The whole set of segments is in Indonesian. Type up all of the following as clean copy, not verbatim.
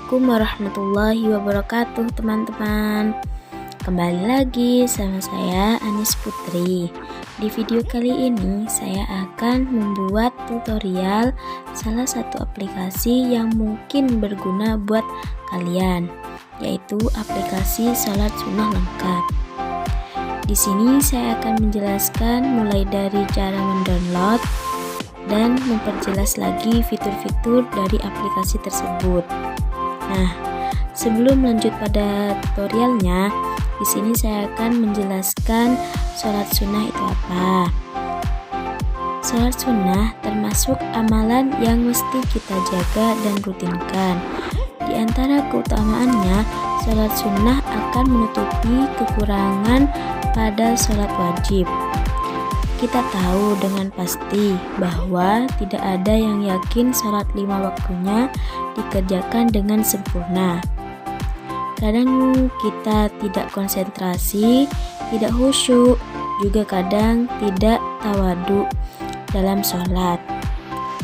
Assalamualaikum warahmatullahi wabarakatuh teman-teman. Kembali lagi sama saya Anis Putri. Di video kali ini saya akan membuat tutorial salah satu aplikasi yang mungkin berguna buat kalian, yaitu aplikasi Salat Sunnah Lengkap. Di sini saya akan menjelaskan mulai dari cara mendownload dan memperjelas lagi fitur-fitur dari aplikasi tersebut. Nah, sebelum lanjut pada tutorialnya, di sini saya akan menjelaskan sholat sunnah itu apa. Sholat sunnah termasuk amalan yang mesti kita jaga dan rutinkan. Di antara keutamaannya, sholat sunnah akan menutupi kekurangan pada sholat wajib. Kita tahu dengan pasti bahwa tidak ada yang yakin sholat 5 waktunya dikerjakan dengan sempurna. Kadang kita tidak konsentrasi, tidak khusyuk, juga kadang tidak tawadu dalam sholat.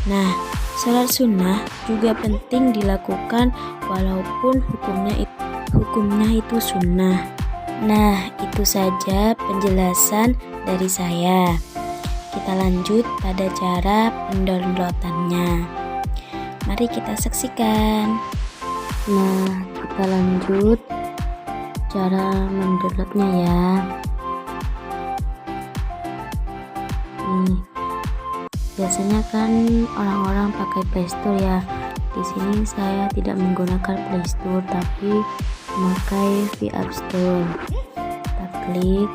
Nah, sholat sunnah juga penting dilakukan walaupun hukumnya itu sunnah. Nah, itu saja penjelasan dari saya. Kita lanjut pada cara pendownloadannya. Mari kita saksikan. Nah, kita lanjut cara mendownloadnya ya. Nih, biasanya kan orang-orang pakai Playstore ya. Di sini saya tidak menggunakan Playstore tapi memakai vApp Store. Kita klik,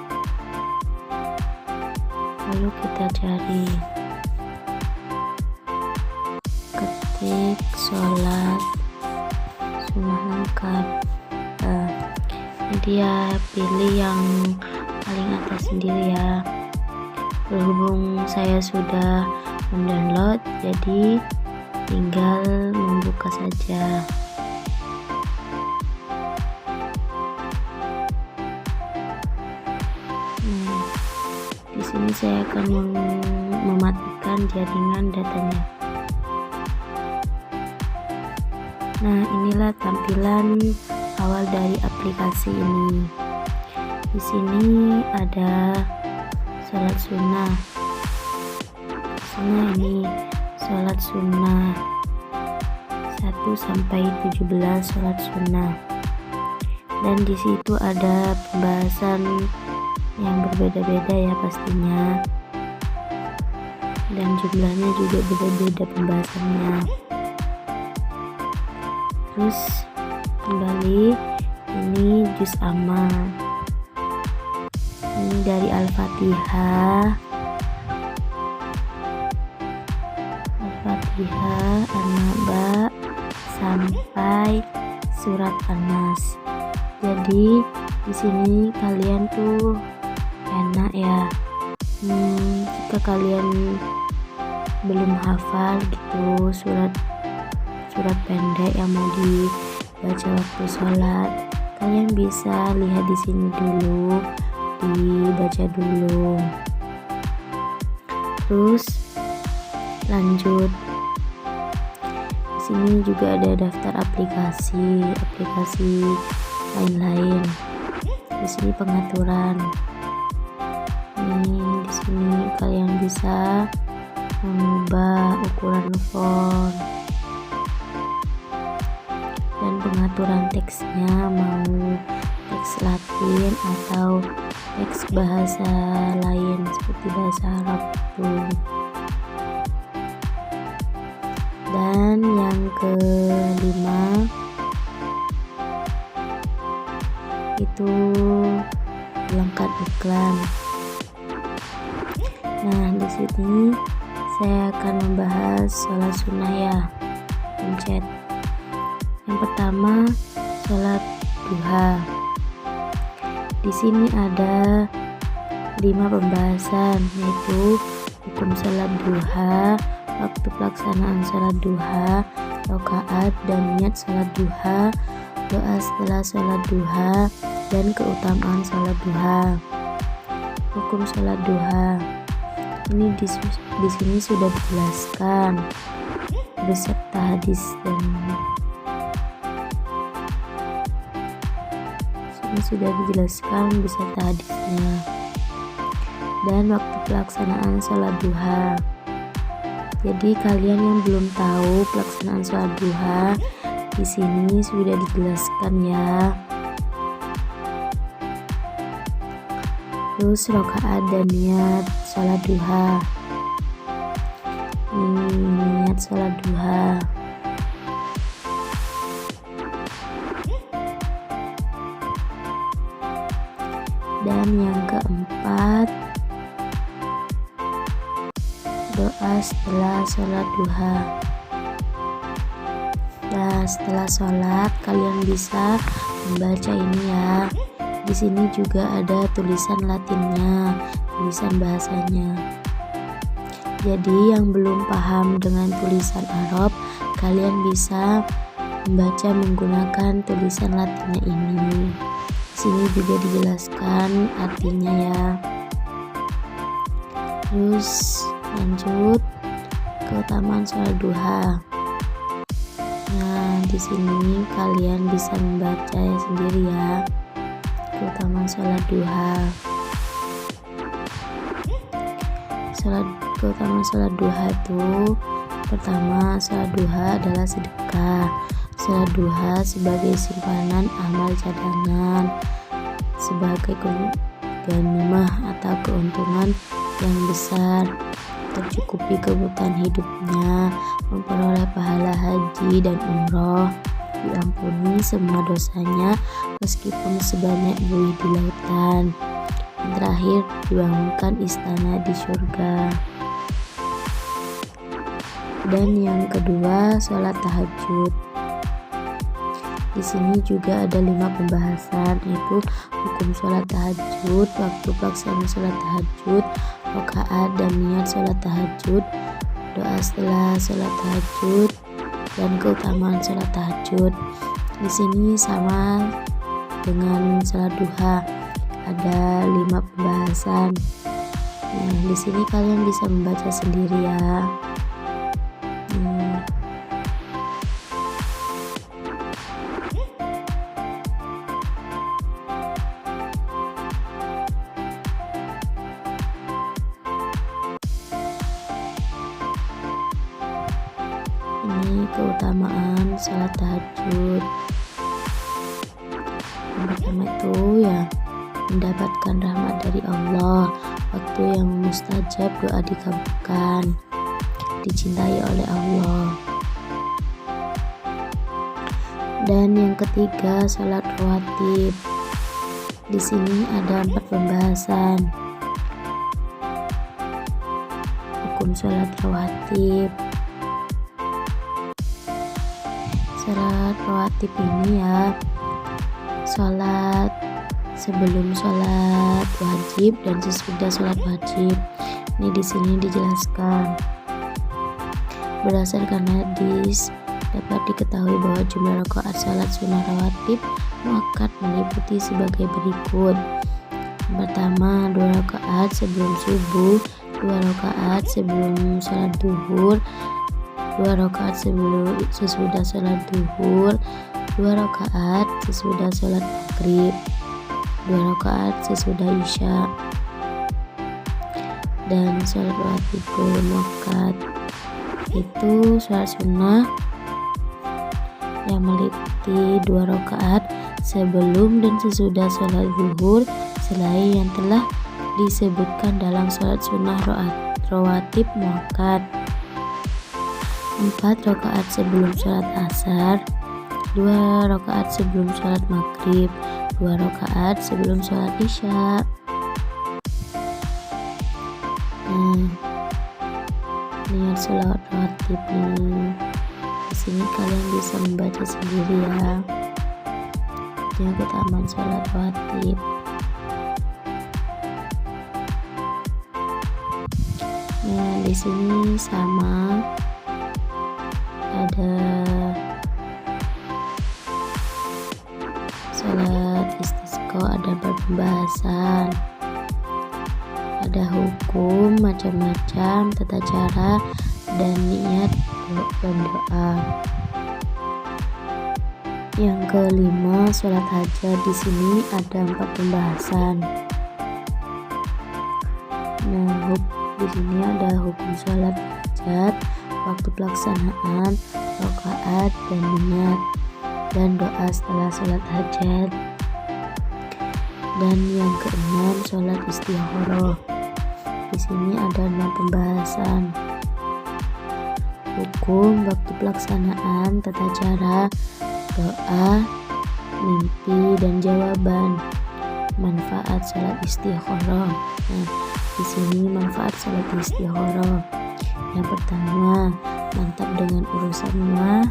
lalu kita cari, ketik sholat sunnah lengkap. Ini dia, pilih yang paling atas sendiri ya. Berhubung saya sudah mendownload, jadi tinggal membuka saja. Di sini saya akan mematikan jaringan datanya. Nah, inilah tampilan awal dari aplikasi ini. Di sini ada sholat sunnah. Ini sholat sunnah 1 sampai 17 sholat sunnah. Dan di situ ada pembahasan yang berbeda-beda ya pastinya, dan jumlahnya juga beda-beda pembahasannya. Terus kembali, ini juz amma, ini dari Al-Fatihah, An-Naba sampai surat An-Nas. Jadi di sini kalian tuh enak ya, jika kalian belum hafal gitu surat pendek yang mau dibaca waktu sholat, kalian bisa lihat di sini dulu, dibaca dulu. Terus lanjut, di sini juga ada daftar aplikasi lain-lain. Di sini pengaturan. Di sini kalian bisa mengubah ukuran font dan pengaturan teksnya, mau teks Latin atau teks bahasa lain seperti bahasa Arab itu. Dan yang kelima itu lengkap iklan. Nah, di sini saya akan membahas sholat sunnah ya. Pencet. Yang pertama, sholat duha. Di sini ada 5 pembahasan, yaitu hukum sholat duha, waktu pelaksanaan sholat duha, rakaat dan niat sholat duha, doa setelah sholat duha, dan keutamaan sholat duha. Hukum sholat duha. Ini di sini sudah dijelaskan beserta hadis dan Ini sudah dijelaskan beserta hadisnya. Dan waktu pelaksanaan sholat duha. Jadi kalian yang belum tahu pelaksanaan sholat duha, di sini sudah dijelaskan ya. Terus rakaat dan niat sholat duha. Niat sholat duha. Dan yang keempat, doa setelah sholat duha. Nah, setelah sholat kalian bisa membaca ini ya. Di sini juga ada tulisan Latinnya, tulisan bahasanya. Jadi yang belum paham dengan tulisan Arab, kalian bisa membaca menggunakan tulisan Latinnya ini. Di sini juga dijelaskan artinya ya. Terus lanjut keutamaan sholat duha. Nah, di sini kalian bisa membaca sendiri ya. Keutamaan sholat duha. Keutamaan sholat duha itu pertama, sholat duha adalah sedekah. Sholat duha sebagai simpanan amal cadangan, sebagai ghanimah atau keuntungan yang besar, tercukupi kebutuhan hidupnya, memperoleh pahala haji dan umroh, diampuni semua dosanya meskipun sebanyak buih di lautan, yang terakhir dibangunkan istana di surga. Dan yang kedua, sholat tahajud. Di sini juga ada 5 pembahasan, yaitu hukum sholat tahajud, waktu pelaksanaan sholat tahajud, rakaat dan niat sholat tahajud, doa setelah sholat tahajud, dan keutamaan sholat tahajud. Di sini sama dengan sholat duha, ada 5 pembahasan. Nah, di sini kalian bisa membaca sendiri ya. Ini keutamaan sholat tahajud. Yang pertama itu ya, mendapatkan rahmat dari Allah, waktu yang mustajab, doa dikabulkan, dicintai oleh Allah. Dan yang ketiga, sholat rawatib. Di sini ada 4 pembahasan. Hukum sholat rawatib. Sholat rawatib ini ya, sholat sebelum sholat wajib dan sesudah sholat wajib. Ini di sini dijelaskan. Berdasarkan hadis dapat diketahui bahwa jumlah rakaat sholat sunnah rawatib muakkad meliputi sebagai berikut. Yang pertama, 2 rakaat sebelum subuh, 2 rakaat sebelum sholat duhur, 2 rakaat sesudah sholat duhur, 2 rakaat sesudah sholat maghrib, 2 rakaat sesudah isya. Dan sholat rawatib muakkad itu sholat sunnah yang meliputi 2 rakaat sebelum dan sesudah sholat zuhur, selain yang telah disebutkan dalam sholat sunnah rawatib muakkad. 4 rakaat sebelum sholat asar, 2 rakaat sebelum sholat maghrib, 2 rakaat sebelum sholat isya. Niat sholat rawatib nih. Di sini kalian bisa membaca sendiri ya. Dia keutamaan sholat rawatib. Nah, di sini sama ada sholat istisqa, ada pembahasan, ada hukum macam-macam, tata cara dan niat dan doa. Yang kelima, sholat hajat. Di sini ada 4 pembahasan. Nah, di sini ada hukum sholat hajat, waktu pelaksanaan, rakaat dan niat, dan doa setelah sholat hajat. Dan yang keenam, sholat istikharah. Di sini ada 6 pembahasan. Hukum, waktu pelaksanaan, tata cara, doa, mimpi dan jawaban. Manfaat sholat istikharah. Nah, di sini manfaat sholat istikharah. Yang pertama, mantap dengan urusannya.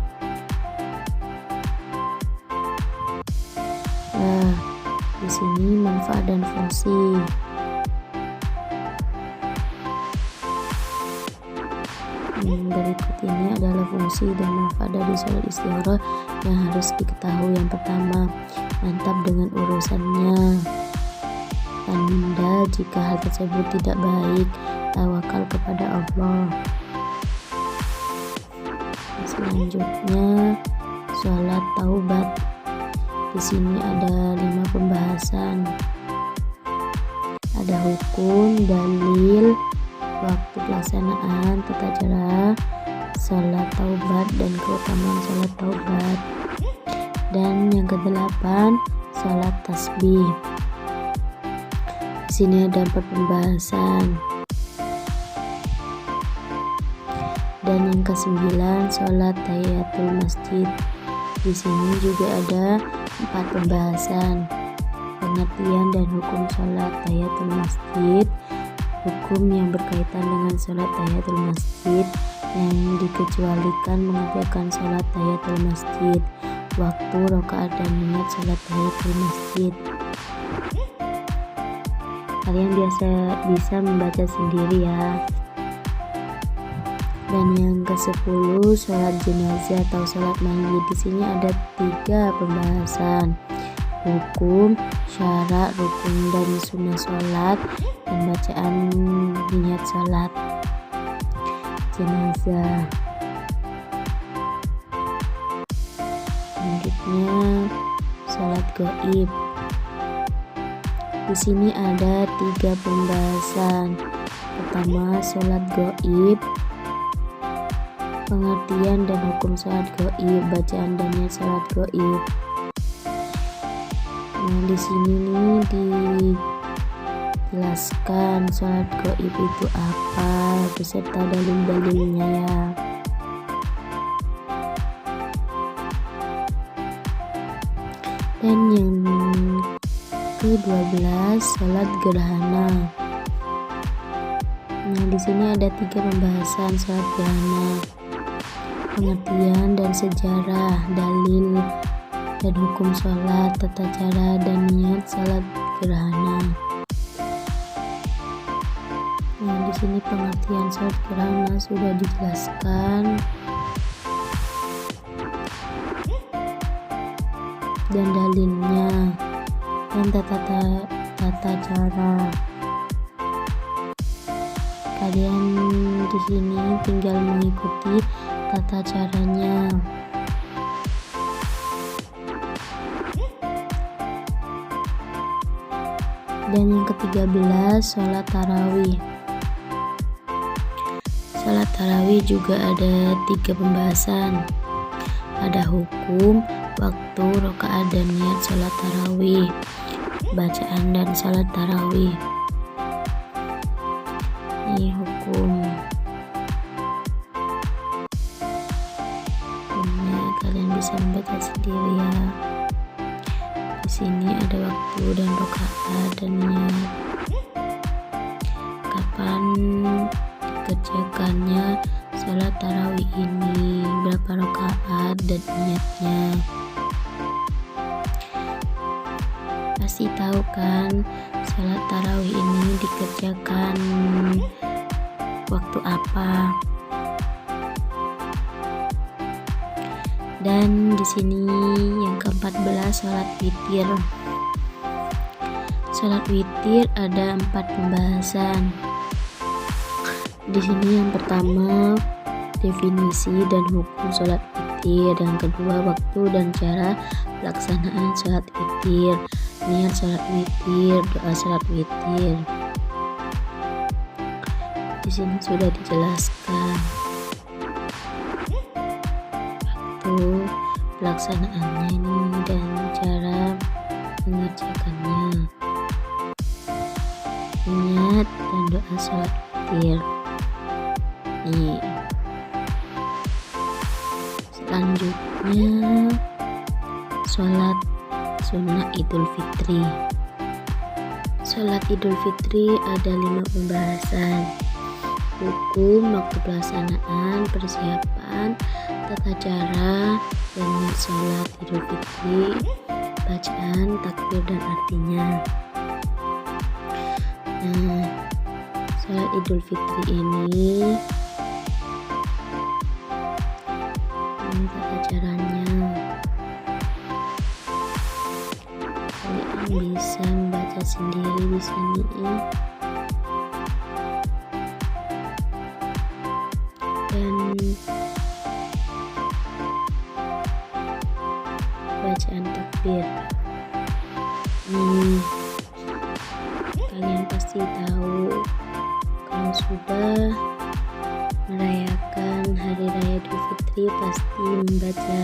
Nah, di sini manfaat dan fungsi. Berikut ini adalah fungsi dan manfaat dari sholat istikharah yang harus diketahui. Yang pertama, mantap dengan urusannya. Tanda jika hal tersebut tidak baik, tawakal kepada Allah. Selanjutnya, sholat taubat. Di sini ada 5 pembahasan. Ada hukum, dalil, waktu pelaksanaan, tata cara sholat taubat dan keutamaan sholat taubat. Dan yang ke-8, sholat tasbih. Di sini ada 4 pembahasan. Dan yang ke-9, sholat tahiyatul masjid. Di sini juga ada 4 pembahasan. Pengertian dan hukum sholat tahiyatul masjid. Hukum yang berkaitan dengan sholat tahiyatul masjid, yang dikecualikan mengerjakan sholat tahiyatul masjid, waktu, rakaat dan niat sholat tahiyatul masjid. Kalian bisa membaca sendiri ya. Dan yang ke-10, sholat jenazah atau sholat mayit. Di sini ada 3 pembahasan. Hukum, syarat, rukun dan sunnah sholat, dan bacaan niat sholat jenazah. Selanjutnya, sholat gaib. Di sini ada 3 pembahasan. Pertama, sholat gaib, pengertian dan hukum sholat gaib, bacaan dan niat sholat gaib. Nah, di sini nih dijelaskan sholat gaib itu apa beserta dalil-dalilnya ya. Dan yang ke-12, sholat gerhana. Nah, di sini ada 3 pembahasan sholat gerhana. Pengertian dan sejarah, dalil dan hukum sholat, tata cara dan niat sholat gerhana. Nah, di sini pengertian sholat gerhana sudah dijelaskan. Dan dalilnya dan tata cara. Kalian di sini tinggal mengikuti tata caranya. Dan yang ke-13, sholat tarawih. Sholat tarawih juga ada 3 pembahasan. Ada hukum, waktu, rakaat dan niat sholat tarawih, bacaan dan sholat tarawih. Ini hukum. Hukumnya kalian bisa membaca sendiri ya. Di sini ada waktu dan rakaat dan niat. Kapan dikerjakannya sholat tarawih ini, berapa rakaat dan niatnya. Pasti tahu kan sholat tarawih ini dikerjakan waktu apa. Dan di sini yang ke-14, sholat witir. Sholat witir ada 4 pembahasan. Di sini yang pertama, definisi dan hukum sholat witir. witir. Yang kedua, waktu dan cara pelaksanaan sholat witir. Niat sholat witir, doa sholat witir. Di sini sudah dijelaskan waktu pelaksanaannya ini dan cara mengerjakannya. Niat dan doa sholat witir. Nih. Selanjutnya sholat sunnah Idul Fitri. Sholat Idul Fitri ada 5 pembahasan: hukum, waktu pelaksanaan, persiapan, tata cara, dan sholat Idul Fitri, bacaan, takbir, dan artinya. Nah, sholat Idul Fitri ini tata caranya. Kalian bisa membaca sendiri di sini. Dan bacaan takbir. Kalian pasti tahu kalau sudah merayakan hari raya Idul Fitri pasti membaca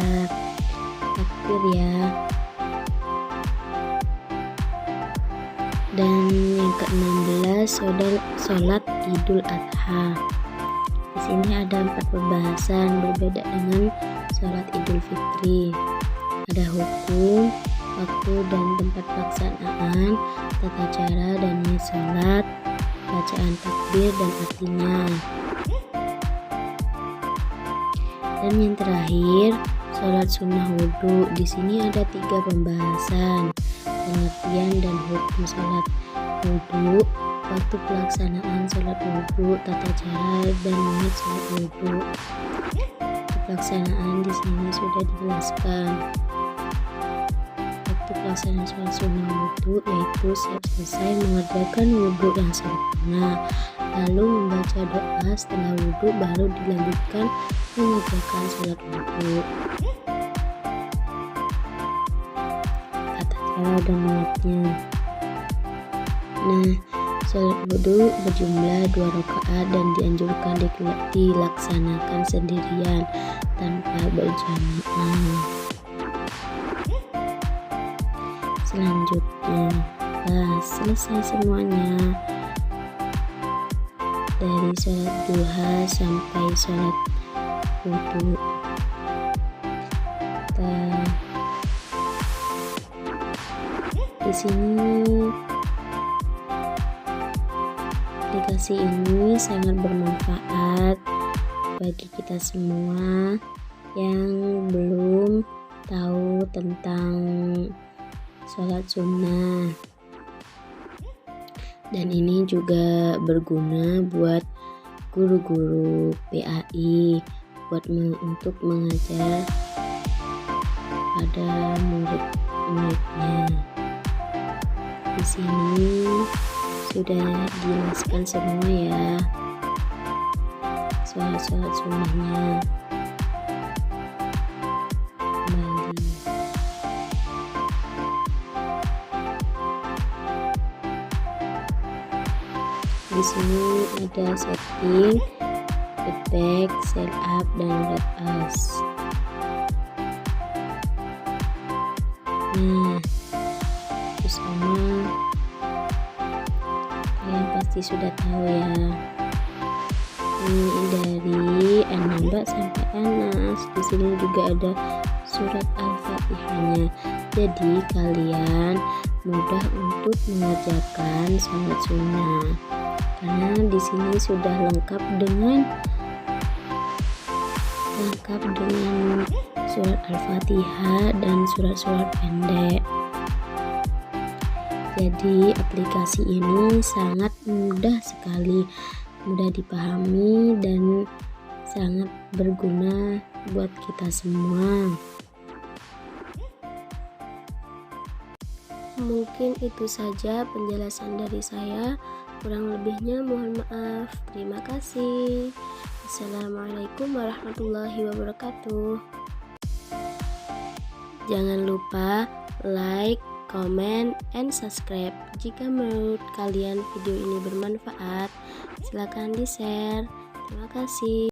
takbir ya. Dan yang ke-16 sholat Idul Adha. Di sini ada 4 pembahasan berbeda dengan sholat Idul Fitri. Ada hukum, waktu dan tempat pelaksanaan, tata cara dan niat sholat, bacaan takbir dan artinya. Dan yang terakhir, sholat sunnah wudhu. Di sini ada 3 pembahasan: pengertian dan hukum sholat wudhu, waktu pelaksanaan sholat wudhu, tata cara dan niat sholat wudhu. Pelaksanaan di sini sudah dijelaskan. Waktu pelaksanaan sholat sunnah wudhu yaitu selesai mengerjakan wudhu yang sempurna, lalu membaca doa. Setelah wudhu baru dilanjutkan mengerjakan sholat wudhu. Tata cara dan niatnya. Nah, sholat wudhu berjumlah 2 rakaat dan dianjurkan dilaksanakan sendirian tanpa berjamaah. Selanjutnya, selesai semuanya dari sholat duha sampai sholat wudhu. Di sini aplikasi ini sangat bermanfaat bagi kita semua yang belum tahu tentang sholat sunnah. Dan ini juga berguna buat guru-guru PAI untuk mengajar pada murid-muridnya. Di sini sudah dijelaskan semua ya sholat sunnahnya. Kembali. Di sini ada setting, feedback, setup, dan red us. Nah, itu sama kalian pasti sudah tahu ya. Ini dari An-Naba sampai Anas. Di sini juga ada surat Al-Fatihahnya. Jadi kalian mudah untuk mengerjakan sholat sunnah karena di sini sudah lengkap dengan surat Al-Fatihah dan surat-surat pendek. Jadi aplikasi ini sangat mudah sekali, mudah dipahami dan sangat berguna buat kita semua. Mungkin itu saja penjelasan dari saya. Kurang lebihnya mohon maaf. Terima kasih. Assalamualaikum warahmatullahi wabarakatuh. Jangan lupa like, comment, and subscribe. Jika menurut kalian video ini bermanfaat, silakan di-share. Terima kasih.